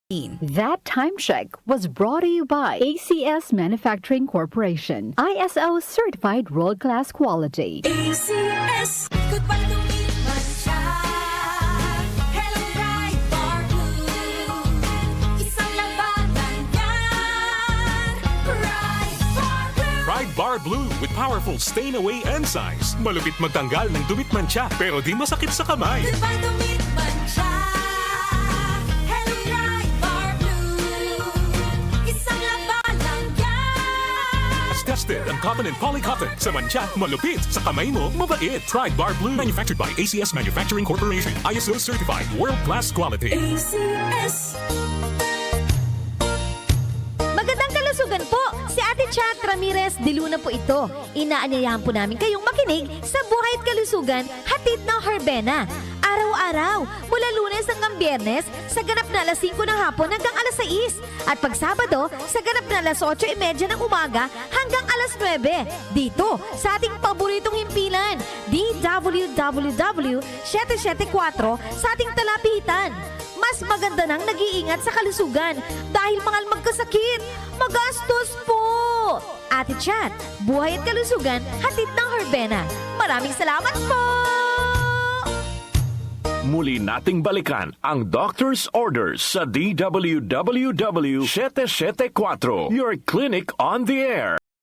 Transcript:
That time check was brought to you by ACS Manufacturing Corporation, ISO certified world-class quality. ACS, goodbye to me, Mancha. Hello, Pride Bar Blue. Isang labanan yan. Pride Bar Blue Pride Bar Blue with powerful stain-away enzymes. Malupit magtanggal ng dumit mancha pero di masakit sa kamay. Goodbye to me, Mancha. Hello, Pride Bar Blue. Isang labanan yan. As tested ang cotton and polycotton. Sa mancha, malupit. Sa kamay mo, mabait. Pride Bar Blue. Manufactured by ACS Manufacturing Corporation. ISO certified. World-class quality. ACS. Magandang kalusugan po! Si Ate Chat Ramirez de Luna po ito. Inaanyayahan po namin kayong makinig sa Buhay at Kalusugan, hatid ng Herbena. Araw-araw, mula Lunes hanggang Biyernes, sa ganap na alas 5 ng hapon hanggang alas 6. At pag Sabado, sa ganap na alas 8:30 ng umaga hanggang alas 9. Dito, sa ating paboritong himpilan, DWWW 774 sa ating talapitan. Mas maganda nang nag-iingat sa kalusugan dahil mahal magkasakit. Magastos po! Ate Chat, Buhay at Kalusugan, hatid ng Herbena. Maraming salamat po! Muli nating balikan ang Doctor's Orders sa DWWW 774, your clinic on the air.